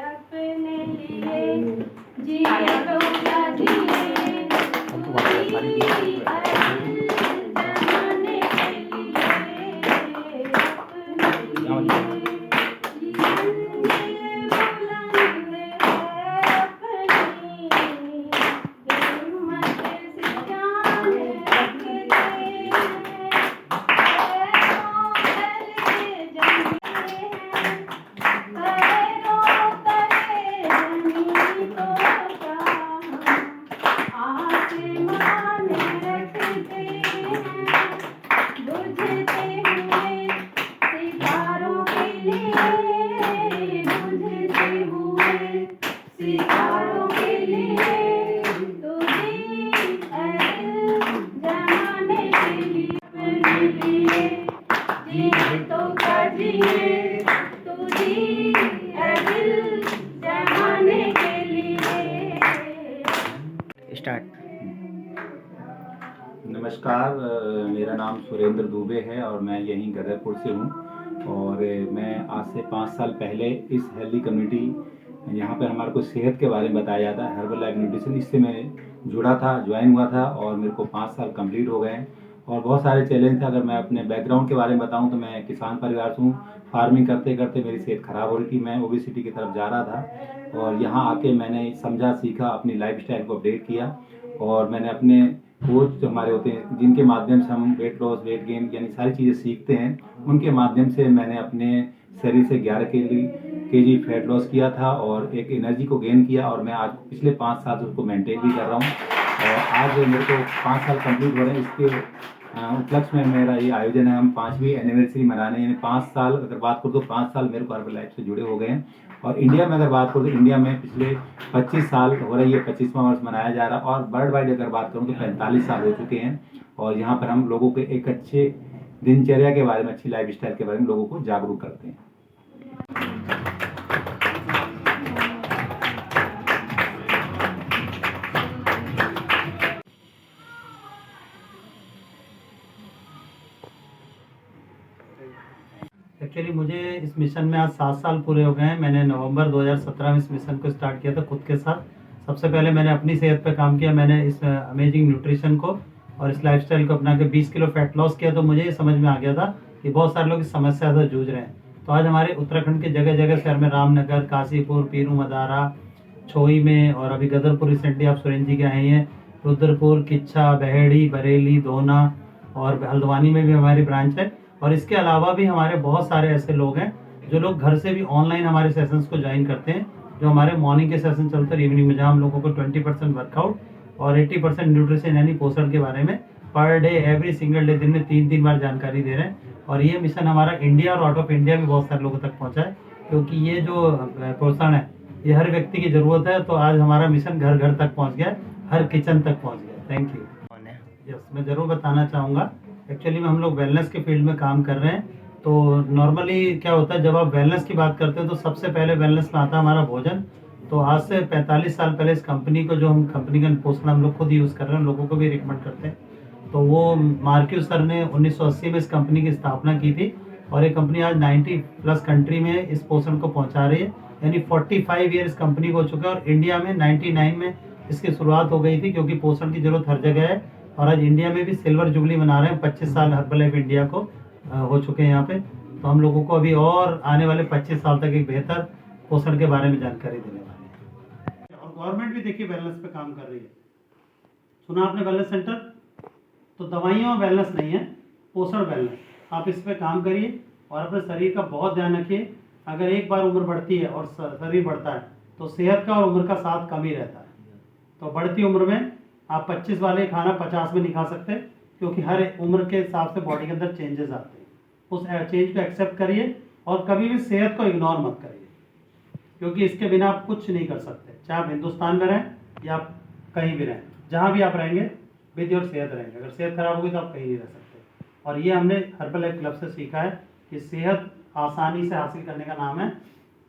अपने लिए जिए तो क्या जिए जमाने के लिए अपने सितारों के लिए तुझे जमाने के लिए जिए तो क्या जिए तुझे जमाने के लिए। स्टार्ट। नमस्कार, मेरा नाम सुरेंद्र दुबे है और मैं यहीं गदरपुर से हूँ। और मैं आज से 5 साल पहले इस हेल्दी कम्युनिटी यहाँ पर हमारे को सेहत के बारे में बताया जाता है, हर्बल लाइफ न्यूट्रिशन, इससे मैं जुड़ा था, ज्वाइन हुआ था और मेरे को 5 साल कंप्लीट हो गए। और बहुत सारे चैलेंज थे। अगर मैं अपने बैकग्राउंड के बारे में बताऊं तो मैं किसान परिवार से हूँ। फार्मिंग करते करते मेरी सेहत ख़राब हो रही थी, मैं ओबेसिटी की तरफ जा रहा था। और यहाँ आके मैंने समझा, सीखा, अपनी लाइफस्टाइल को अपडेट किया और मैंने अपने कोच जो हमारे होते हैं, जिनके माध्यम से हम वेट लॉस, वेट गेन यानी सारी चीज़ें सीखते हैं, उनके माध्यम से मैंने अपने शरीर से 11 केजी फैट लॉस किया था और एक एनर्जी को गेन किया। और मैं आज पिछले 5 साल से उसको मेंटेन भी कर रहा हूँ। और आज मेरे को 5 साल कंप्लीट हो रहे हैं। इसके उपलक्ष्य में मेरा ये आयोजन है, हम 5वीं एनिवर्सरी मनाने, यानी 5 साल अगर बात करूँ तो 5 साल मेरे को हर्बल लाइफ से जुड़े हो गए हैं। और इंडिया में अगर बात करूँ तो इंडिया में पिछले 25 साल हो रही है, 25वां वर्ष मनाया जा रहा है। और वर्ल्ड वाइड अगर बात करूँ तो 45 साल हो चुके हैं। और यहाँ पर हम लोगों के एक अच्छे दिनचर्या के बारे में, अच्छी लाइफस्टाइल के बारे में लोगों को जागरूक करते हैं। एक्चुअली मुझे इस मिशन में आज 7 साल पूरे हो गए हैं। मैंने नवंबर 2017 में इस मिशन को स्टार्ट किया था खुद के साथ। सबसे पहले मैंने अपनी सेहत पर काम किया। मैंने इस अमेजिंग न्यूट्रिशन को और इस लाइफस्टाइल को अपना के 20 किलो फैट लॉस किया। तो मुझे ये समझ में आ गया था कि बहुत सारे लोग इस समस्या से जूझ रहे हैं। तो आज हमारे उत्तराखंड के जगह जगह शहर में, रामनगर, काशीपुर, पीरू मदारा, छोई में, और अभी गदरपुर रिसेंटली आप सुरेंद्र जी के आए हैं, रुद्रपुर, किच्छा, बहेड़ी, बरेली, दोना और हल्द्वानी में भी हमारी ब्रांच है। और इसके अलावा भी हमारे बहुत सारे ऐसे लोग हैं जो लोग घर से भी ऑनलाइन हमारे सेशंस को ज्वाइन करते हैं। जो हमारे मॉर्निंग के सेशन चलते हैं इवनिंग में, जहाँ हम लोगों को 20% वर्कआउट और 80% न्यूट्रिशन यानी पोषण के बारे में per day, every single day, दिन में 3 बार जानकारी दे रहे हैं। और ये मिशन हमारा इंडिया और आउट ऑफ इंडिया भी बहुत सारे लोगों तक पहुँचा है, क्योंकि ये जो पोषण है ये हर व्यक्ति की ज़रूरत है। तो आज हमारा मिशन घर घर तक पहुँच गया, हर किचन तक पहुँच गया। Thank you. यस, मैं ज़रूर बताना चाहूँगा, एक्चुअली में हम लोग वेलनेस के फील्ड में काम कर रहे हैं। तो नॉर्मली क्या होता है, जब आप वेलनेस की बात करते हो तो सबसे पहले वेलनेस में आता है हमारा भोजन। तो आज से 45 साल पहले इस कंपनी को, जो हम कंपनी का पोषण हम लोग खुद यूज़ कर रहे हैं, लोगों को भी रिकमेंड करते हैं। तो वो मार्क्यू सर ने 1980 में इस कंपनी की स्थापना की थी। और ये कंपनी आज 90+ कंट्री में इस पोषण को पहुँचा रही है, यानी 45 ईयर इस कंपनी को हो चुका है। और इंडिया में 99 में इसकी शुरुआत हो गई थी, क्योंकि पोषण की जरूरत हर जगह है। और आज इंडिया में भी सिल्वर जुबली मना रहे हैं, 25 साल हर्बल लाइफ इंडिया को हो चुके हैं यहाँ पे। तो हम लोगों को अभी और आने वाले 25 साल तक एक बेहतर पोषण के बारे में जानकारी देने वाले हैं। और गवर्नमेंट भी देखिए वेलनेस पे काम कर रही है। सुना आपने वेलनेस सेंटर? तो दवाइयों में वेलनेस नहीं है, पोषण वेलनेस। आप इस पे काम करिए और अपने शरीर का बहुत ध्यान रखिए। अगर एक बार उम्र बढ़ती है और शरीर बढ़ता है तो सेहत का और उम्र का साथ कम ही रहता है। तो बढ़ती उम्र में आप 25 वाले खाना 50 में नहीं खा सकते, क्योंकि हर उम्र के हिसाब से बॉडी के अंदर चेंजेस आते हैं। उस चेंज को एक्सेप्ट करिए और कभी भी सेहत को इग्नोर मत करिए, क्योंकि इसके बिना आप कुछ नहीं कर सकते। चाहे आप हिंदुस्तान में रहें या आप कहीं भी रहें, जहाँ भी आप रहेंगे विद योर सेहत रहेंगे। अगर सेहत खराब होगी तो आप कहीं नहीं रह सकते। और ये हमने हर्बल लाइफ क्लब से सीखा है कि सेहत आसानी से हासिल करने का नाम है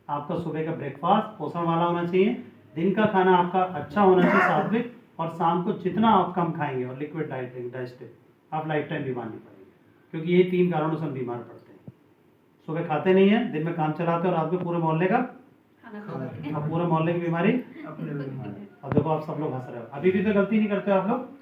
आपका सुबह का ब्रेकफास्ट पोषण वाला होना चाहिए, दिन का खाना आपका अच्छा होना चाहिए, सात्विक, और शाम को जितना आप कम खाएंगे और लिक्विड डाइजेस्टिव, आप लाइफ टाइम बीमार नहीं पड़ेंगे। क्योंकि ये 3 कारणों से हम बीमार पड़ते हैं। सुबह खाते नहीं हैं, दिन में काम चलाते हैं और रात में पूरे मोहल्ले का खाना खा के अब पूरे मोहल्ले की बीमारी अब देखो आप सब लोग हंस रहे हो, अभी भी तो गलती नहीं करते हो आप लोग।